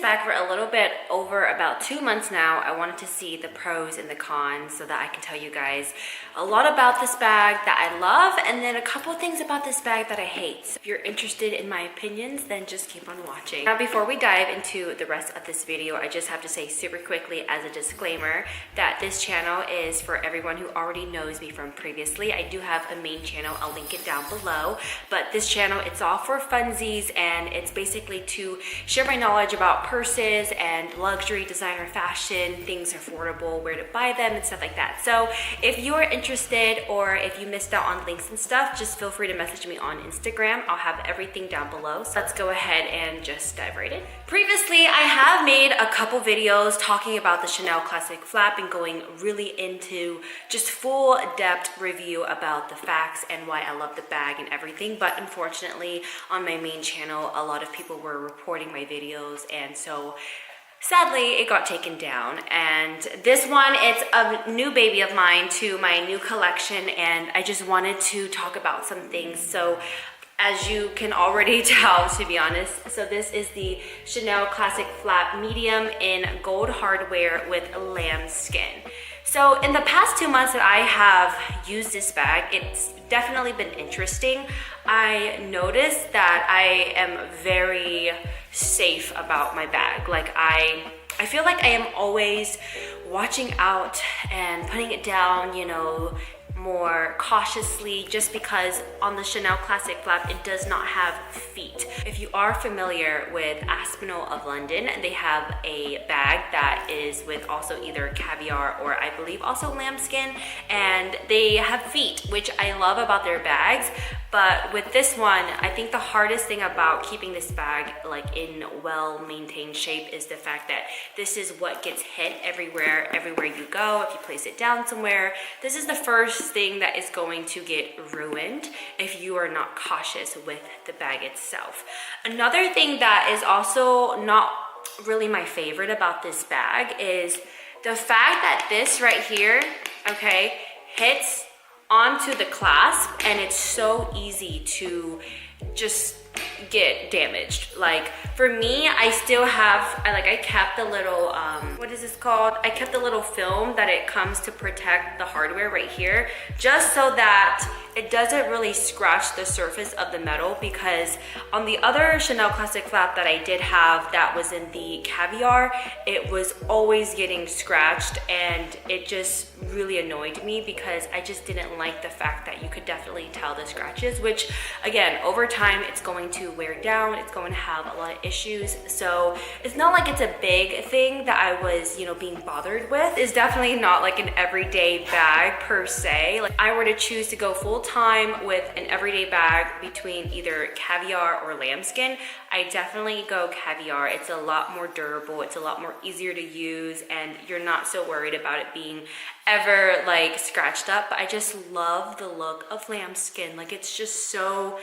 bag for a little bit over about 2 months now. I wanted to see the pros and the cons so that I can tell you guys a lot about this bag that I love and then a couple things about this bag that I hate. So if you're interested in my opinions, then just keep on watching. Now before we dive into the rest of this video, I just have to say super quickly as a disclaimer that this channel is for everyone who already knows me from previously. I do have a main channel, I'll link it down below, but this channel, it's all for funsies and it's basically to share my knowledge about purses and luxury designer fashion, things affordable, where to buy them and stuff like that. So if you're interested or if you missed out on links and stuff, just feel free to message me on Instagram. I'll have everything down below. So let's go ahead and just dive right in. Previously, I have made a couple videos talking about the Chanel Classic Flap and going really into just full depth review about the facts and why I love the bag and everything. But unfortunately, on my main channel, a lot of people were reporting my videos, and so sadly it got taken down. And this one, it's a new baby of mine to my new collection, and I just wanted to talk about some things. So as you can already tell, to be honest, so this is the Chanel Classic Flap Medium in gold hardware with lambskin. So in the past 2 months that I have used this bag, it's definitely been interesting. I noticed that I am very safe about my bag. Like I feel like I am always watching out and putting it down, you know, more cautiously, just because on the Chanel Classic Flap it does not have feet. If you are familiar with Aspinall of London, they have a bag that is with also either caviar or I believe also lambskin, and they have feet, which I love about their bags. But with this one, I think the hardest thing about keeping this bag like in well-maintained shape is the fact that this is what gets hit everywhere you go. If you place it down somewhere, this is the first thing that is going to get ruined if you are not cautious with the bag itself. Another thing that is also not really my favorite about this bag is the fact that this right here, okay, hits onto the clasp and it's so easy to just get damaged. Like for me, I still have, I kept the little, what is this called? I kept the little film that it comes to protect the hardware right here, just so that it doesn't really scratch the surface of the metal, because on the other Chanel Classic Flap that I did have that was in the caviar, it was always getting scratched and it just really annoyed me because I just didn't like the fact that you could definitely tell the scratches, which again, over time, it's going to wear down, it's going to have a lot of issues. So it's not like it's a big thing that I was, you know, being bothered with. It's definitely not like an everyday bag per se. Like I were to choose to go full time with an everyday bag between either caviar or lambskin, I definitely go caviar. It's a lot more durable, it's a lot more easier to use, and you're not so worried about it being ever like scratched up. But I just love the look of lambskin. Like it's just so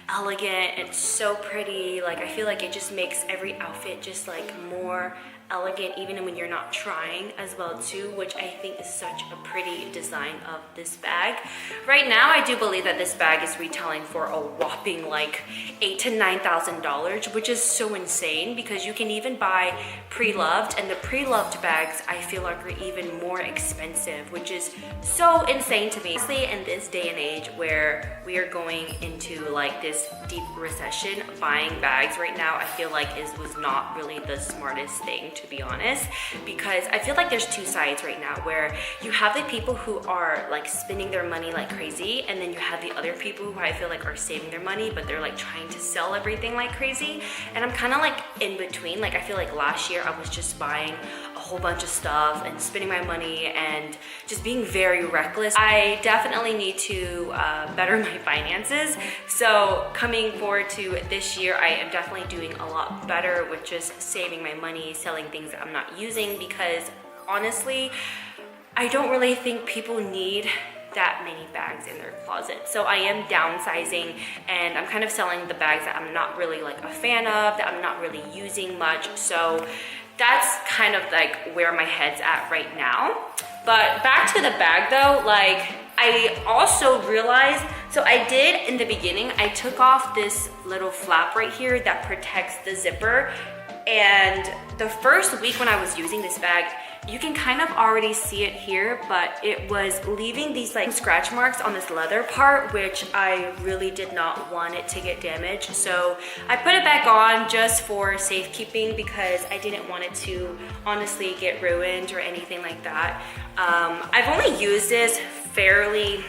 elegant, it's so pretty. Like I feel like it just makes every outfit just like more elegant, even when you're not trying as well too, which I think is such a pretty design of this bag. Right now, I do believe that this bag is retailing for a whopping like $8,000 to $9,000, which is so insane because you can even buy pre-loved, and the pre-loved bags I feel like are even more expensive, which is so insane to me. Honestly, in this day and age where we are going into like this deep recession, buying bags right now I feel like was not really the smartest thing, to be honest, because I feel like there's two sides right now, where you have the people who are like spending their money like crazy, and then you have the other people who I feel like are saving their money, but they're like trying to sell everything like crazy. And I'm kind of like in between. Like I feel like last year I was just buying a whole bunch of stuff and spending my money and just being very reckless. I definitely need to better my finances. So coming forward to this year, I am definitely doing a lot better with just saving my money, selling things that I'm not using, because honestly, I don't really think people need that many bags in their closet. So I am downsizing, and I'm kind of selling the bags that I'm not really like a fan of, that I'm not really using much. So that's kind of like where my head's at right now. But back to the bag though, like I also realized, so I did in the beginning, I took off this little flap right here that protects the zipper, and the first week when I was using this bag, you can kind of already see it here, but it was leaving these like scratch marks on this leather part, which I really did not want it to get damaged. So I put it back on just for safekeeping because I didn't want it to honestly get ruined or anything like that. I've only used this fairly,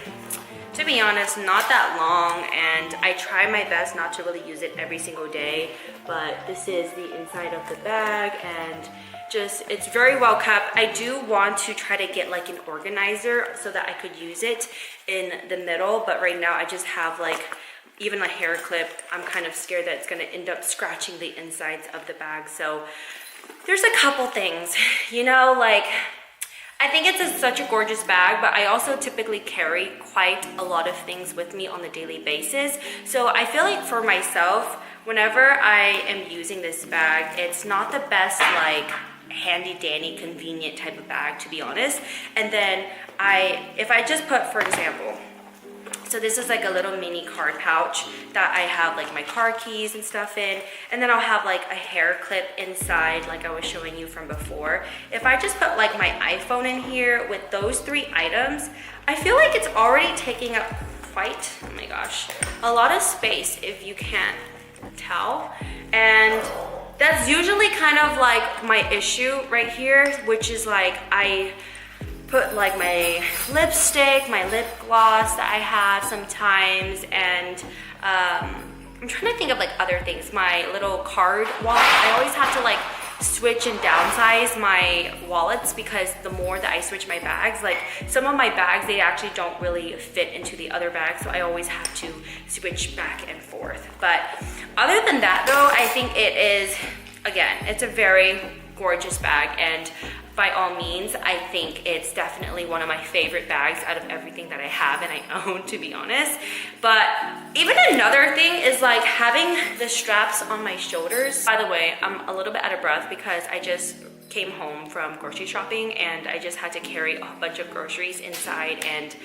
to be honest, not that long, and I try my best not to really use it every single day, but this is the inside of the bag, and just, it's very well kept. I do want to try to get like an organizer so that I could use it in the middle, but right now I just have like even a hair clip. I'm kind of scared that it's gonna end up scratching the insides of the bag. So there's a couple things, you know, like I think it's such a gorgeous bag, but I also typically carry quite a lot of things with me on a daily basis. So I feel like for myself, whenever I am using this bag, it's not the best like handy dandy convenient type of bag, to be honest. And then if I just put, for example, so this is like a little mini card pouch that I have like my car keys and stuff in, and then I'll have like a hair clip inside like I was showing you from before. If I just put like my iPhone in here with those 3 items, I feel like it's already taking up quite, oh my gosh, a lot of space if you can't tell. And that's usually kind of like my issue right here, which is like I put like my lipstick, my lip gloss that I have sometimes, and I'm trying to think of like other things. My little card wallet, I always have to like switch and downsize my wallets because the more that I switch my bags, like some of my bags, they actually don't really fit into the other bags, so I always have to switch back and forth. But other than that though, I think it is, again, it's a very gorgeous bag, and by all means, I think it's definitely one of my favorite bags out of everything that I have and I own, to be honest. But even another thing is like having the straps on my shoulders. By the way, I'm a little bit out of breath because I just came home from grocery shopping and I just had to carry a bunch of groceries inside, and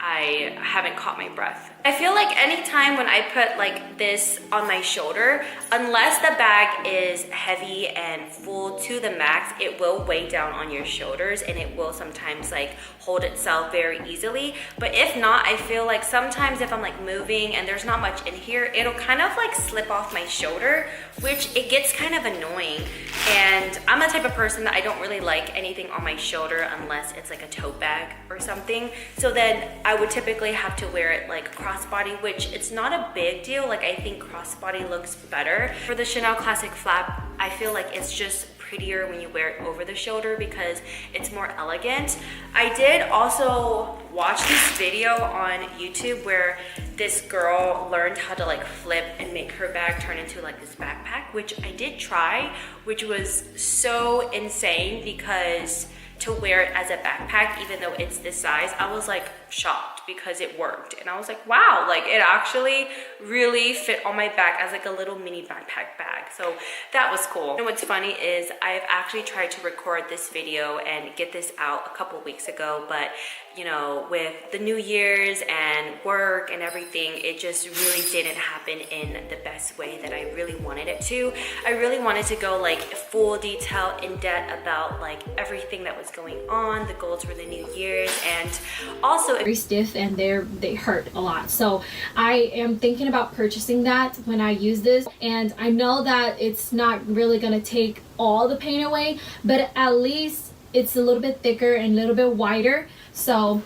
I haven't caught my breath. I feel like anytime when I put like this on my shoulder, unless the bag is heavy and full to the max, it will weigh down on your shoulders and it will sometimes like hold itself very easily. But if not, I feel like sometimes if I'm like moving and there's not much in here, it'll kind of like slip off my shoulder, which it gets kind of annoying. And I'm the type of person that I don't really like anything on my shoulder unless it's like a tote bag or something. So then I would typically have to wear it like crossbody, which it's not a big deal. Like I think crossbody looks better. For the Chanel Classic Flap, I feel like it's just prettier when you wear it over the shoulder because it's more elegant. I did also watch this video on YouTube where this girl learned how to like flip and make her bag turn into like this backpack, which I did try, which was so insane because to wear it as a backpack, even though it's this size, I was like shocked because it worked. And I was like, wow, like it actually really fit on my back as like a little mini backpack bag. So that was cool. And what's funny is I've actually tried to record this video and get this out a couple weeks ago, but you know, with the New Year's and work and everything, it just really didn't happen in the best way that I really wanted it to. I really wanted to go like full detail, in depth about like everything that was going on, the goals for the New Year's, and also very stiff and they hurt a lot. So I am thinking about purchasing that when I use this, and I know that it's not really gonna take all the pain away, but at least it's a little bit thicker and a little bit wider. So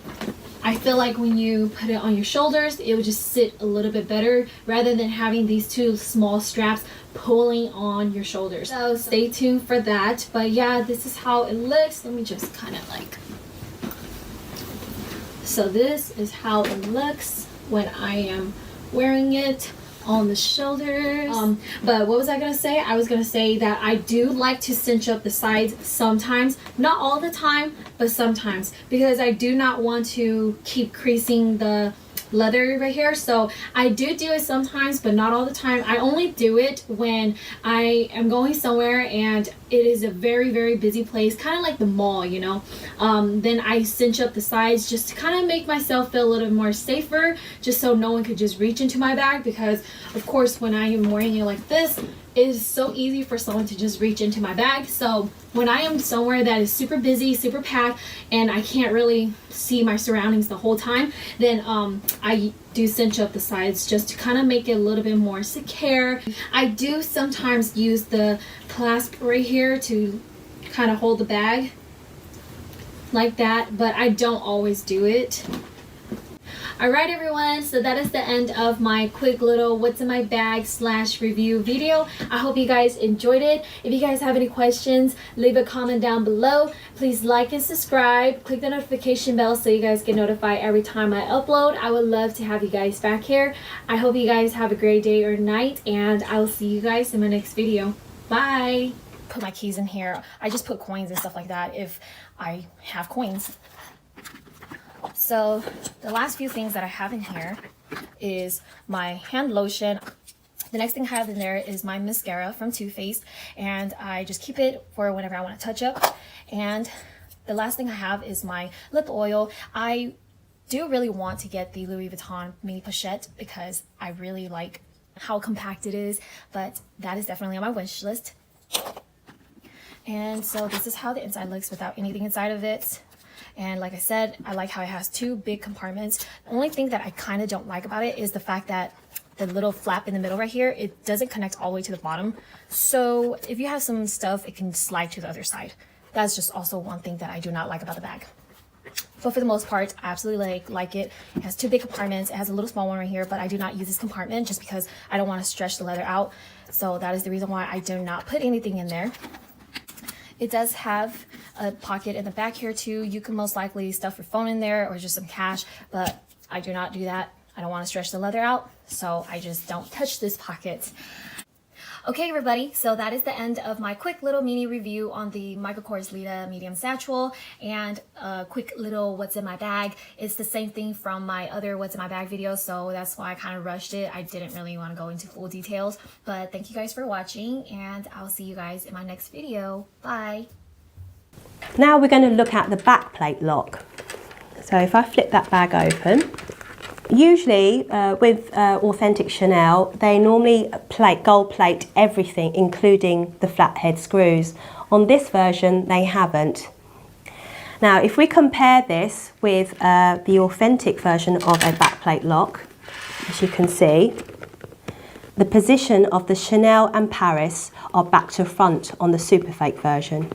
I feel like when you put it on your shoulders, it would just sit a little bit better rather than having these two small straps pulling on your shoulders. So stay tuned for that. But yeah, this is how it looks. Let me just kind of like, so this is how it looks when I am wearing it on the shoulders. But what was I gonna say? I was gonna say that I do like to cinch up the sides sometimes, not all the time, but sometimes, because I do not want to keep creasing the leather right here. So I do it sometimes, but not all the time. I only do it when I am going somewhere and it is a very, very busy place, kind of like the mall, you know. Then I cinch up the sides just to kind of make myself feel a little more safer, just so no one could just reach into my bag, because of course when I am wearing it like this, it is so easy for someone to just reach into my bag. So when I am somewhere that is super busy, super packed, and I can't really see my surroundings the whole time, then I do cinch up the sides just to kind of make it a little bit more secure. I do sometimes use the clasp right here to kind of hold the bag like that, but I don't always do it. Alright everyone, so that is the end of my quick little what's in my bag / review video. I hope you guys enjoyed it. If you guys have any questions, leave a comment down below. Please like and subscribe. Click the notification bell so you guys get notified every time I upload. I would love to have you guys back here. I hope you guys have a great day or night, and I will see you guys in my next video. Bye! Put my keys in here. I just put coins and stuff like that if I have coins. So the last few things that I have in here is my hand lotion. The next thing I have in there is my mascara from Too Faced, and I just keep it for whenever I want to touch up. And the last thing I have is my lip oil. I do really want to get the Louis Vuitton mini pochette because I really like how compact it is, but that is definitely on my wish list. And so this is how the inside looks without anything inside of it. And like I said, I like how it has 2 big compartments. The only thing that I kind of don't like about it is the fact that the little flap in the middle right here, it doesn't connect all the way to the bottom. So if you have some stuff, it can slide to the other side. That's just also one thing that I do not like about the bag. But for the most part, I absolutely like it. It has 2 big compartments. It has a little small one right here, but I do not use this compartment just because I don't want to stretch the leather out. So that is the reason why I do not put anything in there. It does have a pocket in the back here too. You can most likely stuff your phone in there or just some cash, but I do not do that. I don't want to stretch the leather out, so I just don't touch this pocket. Okay everybody, so that is the end of my quick little mini review on the Michael Kors Lita Medium Satchel and a quick little what's in my bag. It's the same thing from my other what's in my bag video, so that's why I kind of rushed it. I didn't really want to go into full details, but thank you guys for watching, and I'll see you guys in my next video. Bye! Now we're going to look at the back plate lock. So if I flip that bag open, usually with authentic Chanel, they normally gold plate everything, including the flathead screws. On this version, they haven't. Now, if we compare this with the authentic version of a backplate lock, as you can see, the position of the Chanel and Paris are back to front on the super fake version.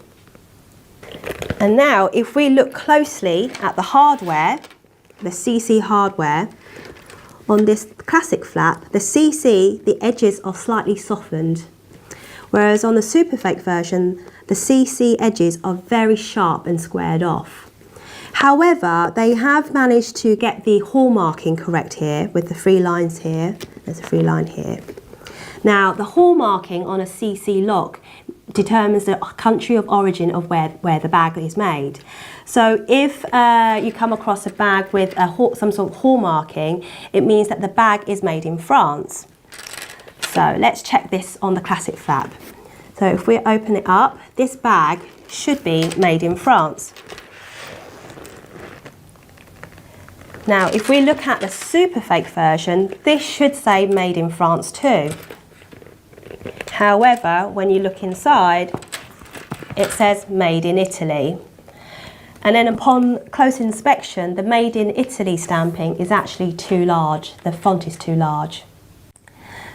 And now, if we look closely at the hardware, the CC hardware, on this classic flap, the CC, the edges are slightly softened, whereas on the super fake version, the CC edges are very sharp and squared off. However, they have managed to get the hallmarking correct here with the 3 lines here. There's a 3 line here. Now, the hallmarking on a CC lock determines the country of origin of where the bag is made. So if you come across a bag with some sort of hallmarking, it means that the bag is made in France. So let's check this on the classic flap. So if we open it up, this bag should be made in France. Now, if we look at the super fake version, this should say made in France too. However, when you look inside, it says made in Italy. And then upon close inspection, the made in Italy stamping is actually too large. The font is too large.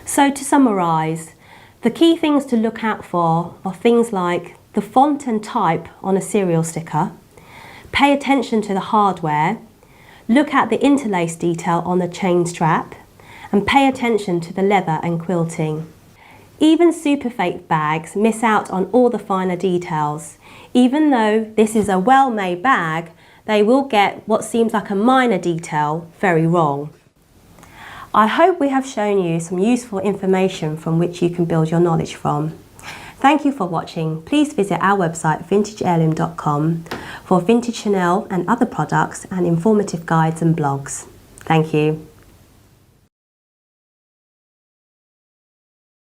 So to summarise, the key things to look out for are things like the font and type on a serial sticker, pay attention to the hardware, look at the interlace detail on the chain strap, and pay attention to the leather and quilting. Even super fake bags miss out on all the finer details. Even though this is a well-made bag, they will get what seems like a minor detail very wrong. I hope we have shown you some useful information from which you can build your knowledge from. Thank you for watching. Please visit our website vintageheirloom.com for vintage Chanel and other products and informative guides and blogs. Thank you.